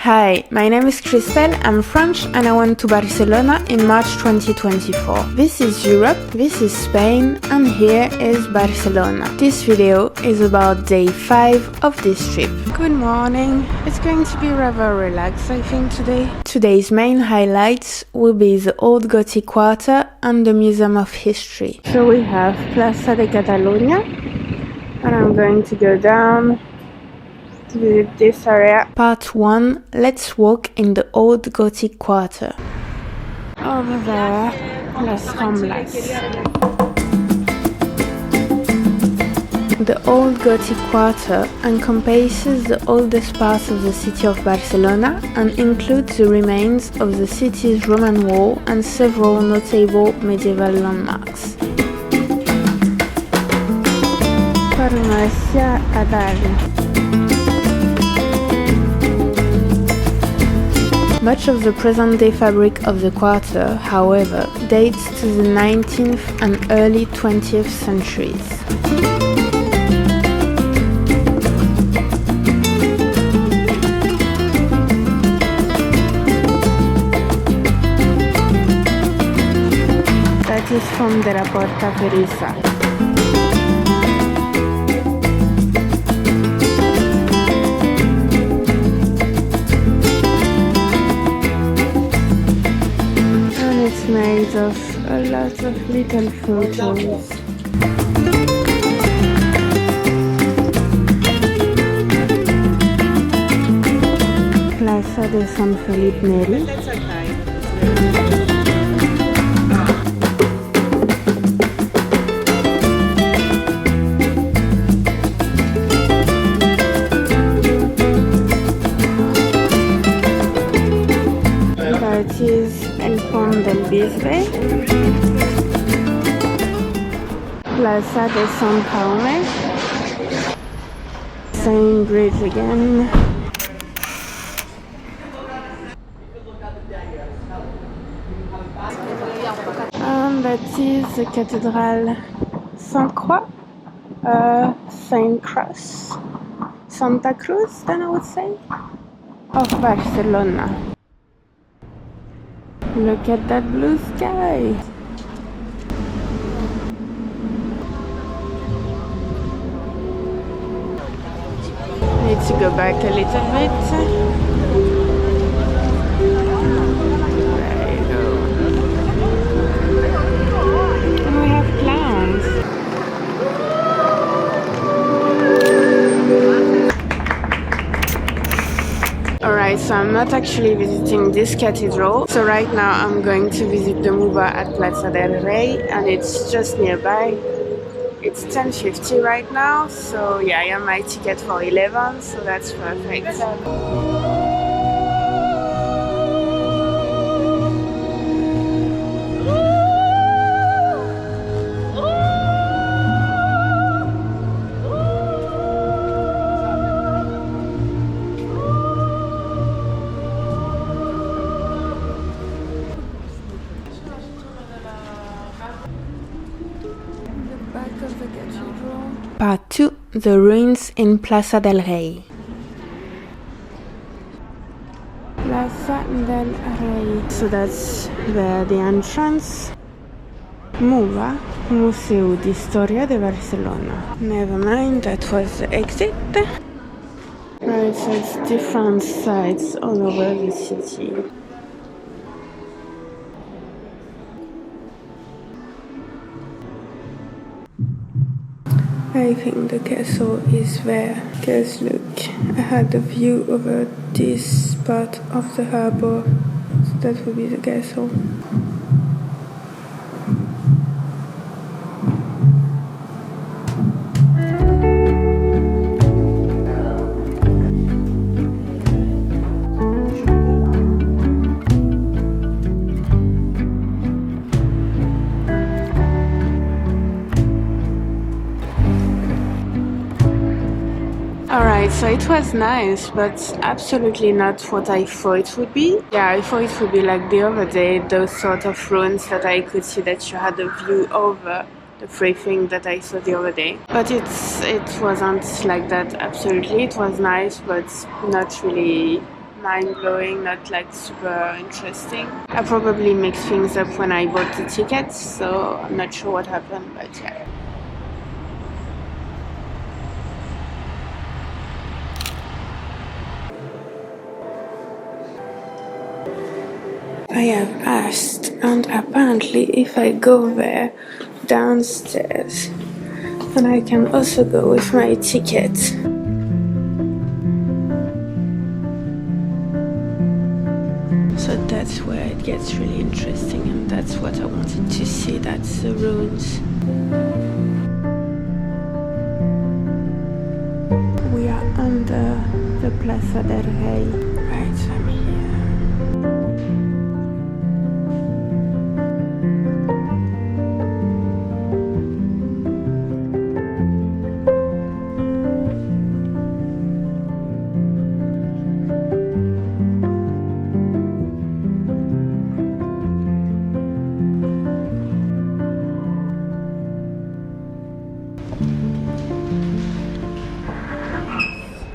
Hi, my name is Christelle, I'm French and I went to Barcelona in March 2024. This is Europe, this is Spain, and here is Barcelona. This video is about day 5 of this trip. Good morning. It's going to be rather relaxed, I think, today. Today's main highlights will be the Old Gothic Quarter and the Museum of History. So we have Plaza de Catalunya, and I'm going to go down to visit this area. Part 1, let's walk in the Old Gothic Quarter. Over there, Las Ramblas. The Old Gothic Quarter encompasses the oldest part of the city of Barcelona and includes the remains of the city's Roman wall and several notable medieval landmarks. Farmacia Adal. Much of the present-day fabric of the quarter, however, dates to the 19th and early 20th centuries. That is from de la Porta Ferisa. Made of a lot of little photos. Plaza de San Felipe Neri. That is El Pont del Bisbe. Plaza de San Jaume. Same bridge again. And that is the Cathedral Saint Croix, Saint Cross, Santa Cruz, then I would say, of Barcelona. Look at that blue sky! Need to go back a little bit. There you go. And we have clowns. Alright, so I'm not actually visiting this cathedral. So right now I'm going to visit the Muba at Plaza del Rey, and it's just nearby. It's 10:50 right now, so yeah, I have my ticket for 11, so that's perfect. Part 2, the ruins in Plaza del Rey. Plaza del Rey. So that's where the entrance. MUBA, Museu de Historia de Barcelona. Never mind, that was the exit. Right, so it's different sites all over the city. I think the castle is there, because look, I had a view over this part of the harbour, so that would be the castle. Alright, so it was nice, but absolutely not what I thought it would be. Yeah, I thought it would be like the other day, those sort of ruins that I could see that you had a view over the free thing that I saw the other day. But it wasn't like that, absolutely. It was nice, but not really mind-blowing, not like super interesting. I probably mixed things up when I bought the tickets, so I'm not sure what happened, but yeah. I have asked, and apparently if I go there downstairs, then I can also go with my ticket. So that's where it gets really interesting, and that's what I wanted to see, that's the ruins. We are under the Plaza del Rey. Right, I'm here.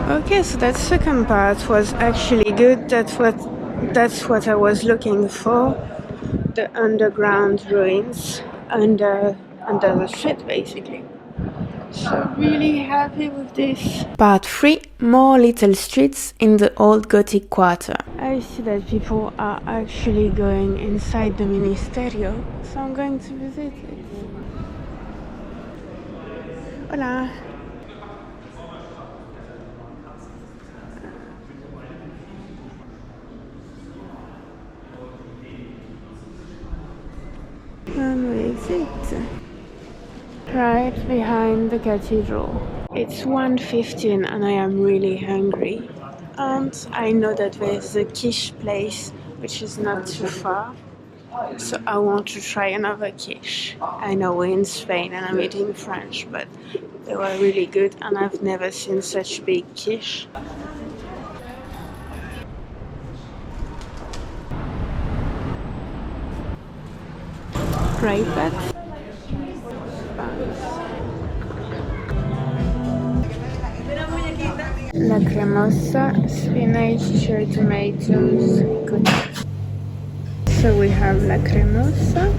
Okay, so that second part was actually good. That's what I was looking for. The underground ruins under the street, basically. So really happy with this. Part 3, more little streets in the old Gothic quarter. I see that people are actually going inside the Ministerio, so I'm going to visit it. Hola. And we exit right behind the cathedral. It's 1:15 and I am really hungry. And I know that there's a quiche place which is not too far. So I want to try another quiche. I know we're in Spain and I'm eating French, but they were really good and I've never seen such big quiche. Craypats. La cremosa, spinach, cherry tomatoes, Kodak. So we have la cremosa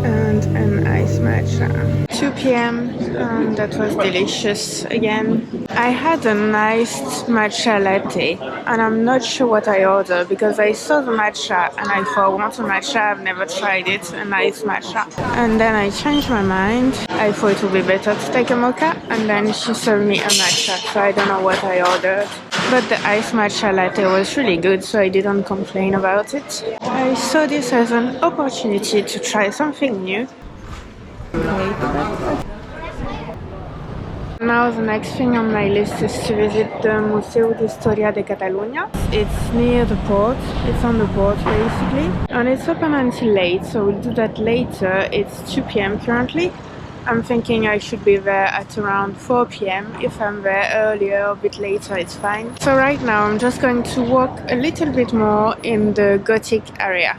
and an iced matcha. 2 p.m. and that was delicious again. I had a nice matcha latte and I'm not sure what I ordered because I saw the matcha and I thought I want a matcha, I've never tried it, a nice matcha. And then I changed my mind. I thought it would be better to take a mocha and then she served me a matcha, so I don't know what I ordered. But the iced matcha latte was really good, so I didn't complain about it. I saw this as an opportunity to try something new. Now the next thing on my list is to visit the Museu d'Historia de Catalunya. It's near the port, it's on the port basically, and it's open until late, so we'll do that later. It's 2 p.m. currently. I'm thinking I should be there at around 4 p.m. If I'm there earlier or a bit later, it's fine. So right now I'm just going to walk a little bit more in the Gothic area,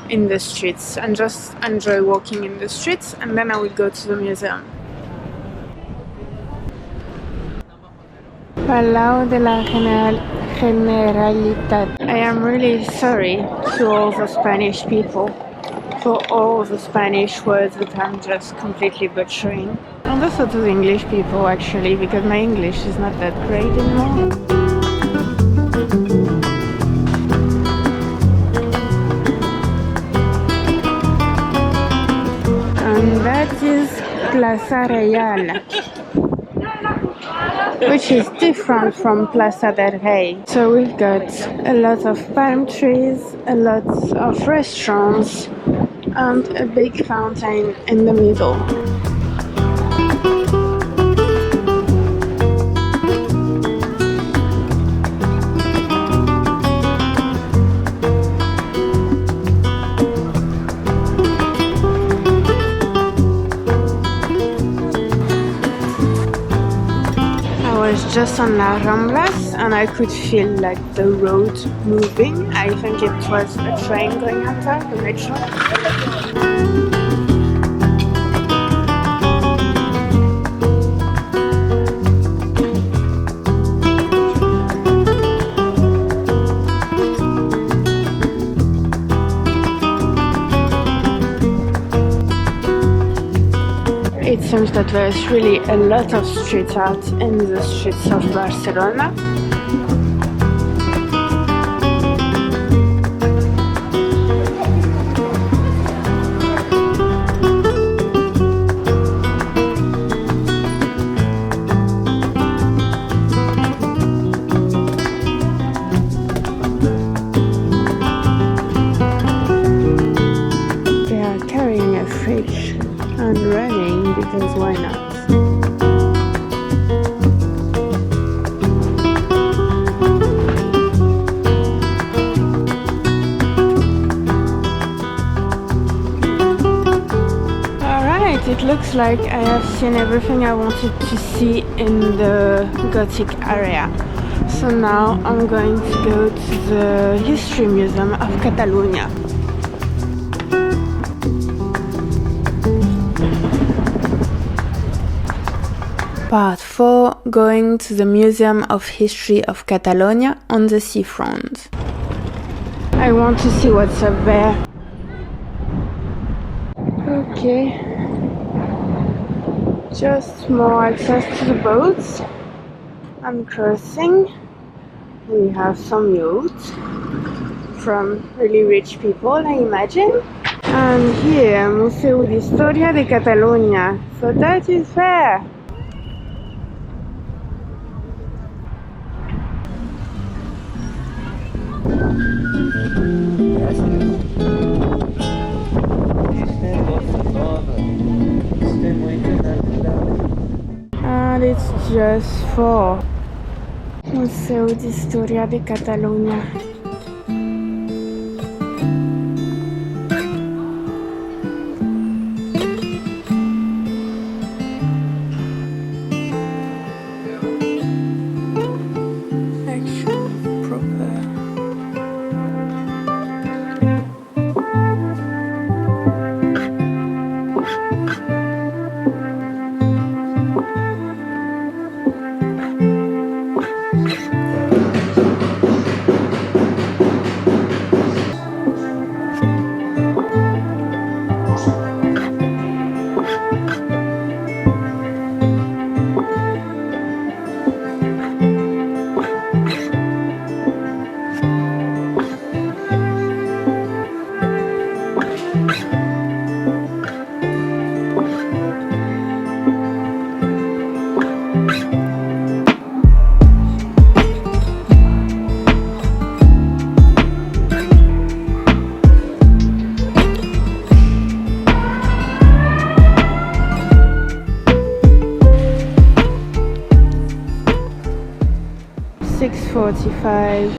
in the streets, and just enjoy walking in the streets, and then I will go to the museum. Palau de la Generalitat. I am really sorry to all the Spanish people for all the Spanish words that I'm just completely butchering. And also to the English people actually, because my English is not that great anymore. And that is Plaza Real, which is different from Plaza del Rey. So we've got a lot of palm trees, a lot of restaurants, and a big fountain in the middle. I was just on La Ramblas and I could feel like the road moving. I think it was a train going under, the metro. seems that there is really a lot of street art in the streets of Barcelona. And running because why not? Alright, it looks like I have seen everything I wanted to see in the Gothic area. So now I'm going to go to the History Museum of Catalonia. Part 4, going to the Museum of History of Catalonia on the seafront. I want to see what's up there. Okay. Just more access to the boats and crossing. We have some yachts from really rich people, I imagine. And here, Museo de Historia de Catalunya. So that is there. And it's just for Museo de Historia de Catalunya.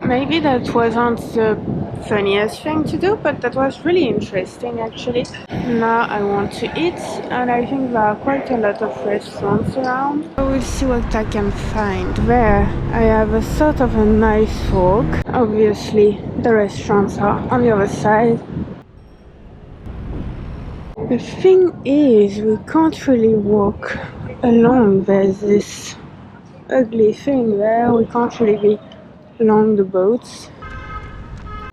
Maybe that wasn't the funniest thing to do, but that was really interesting actually. Now I want to eat, and I think there are quite a lot of restaurants around. I will see what I can find. There I have a sort of a nice walk. Obviously the restaurants are on the other side. The thing is, we can't really walk along. There's this ugly thing there. We can't really be along the boats.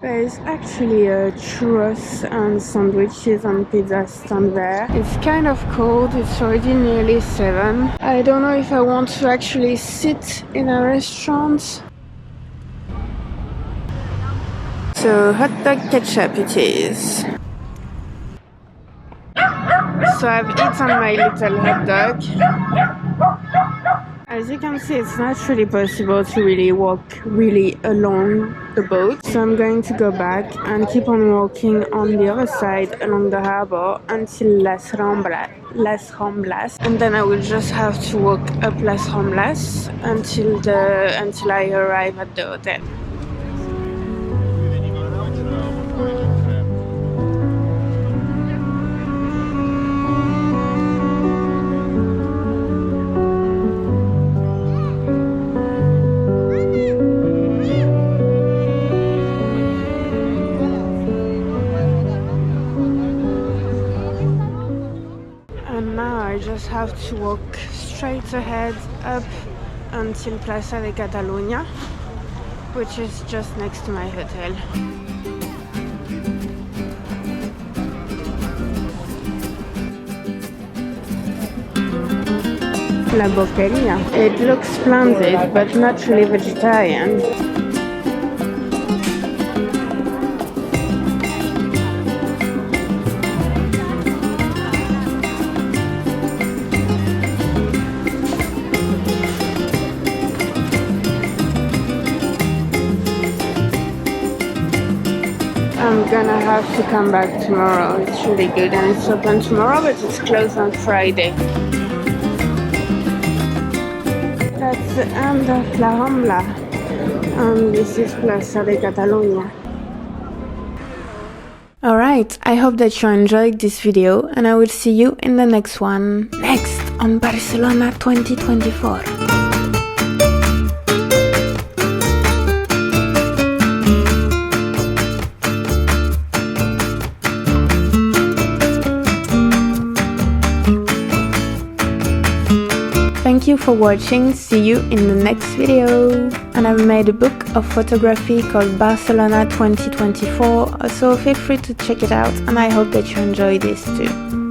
There is actually a churros and sandwiches and pizza stand there. It's kind of cold, it's already nearly 7. I don't know if I want to actually sit in a restaurant. So hot dog ketchup it is. So I've eaten my little hot dog. As you can see, it's not really possible to really walk along the boat. So I'm going to go back and keep on walking on the other side along the harbor until Las Ramblas. And then I will just have to walk up Las Ramblas until I arrive at the hotel. Have to walk straight ahead up until Plaza de Catalunya, which is just next to my hotel. La Boqueria. It looks splendid, but not really vegetarian. I'm gonna have to come back tomorrow. It's really good and it's open tomorrow, but it's closed on Friday. That's the end of La Rambla. And this is Plaza de Catalunya. Alright, I hope that you enjoyed this video and I will see you in the next one. Next on Barcelona 2024. Thank you for watching, see you in the next video! And I've made a book of photography called Barcelona 2024, so feel free to check it out and I hope that you enjoy this too.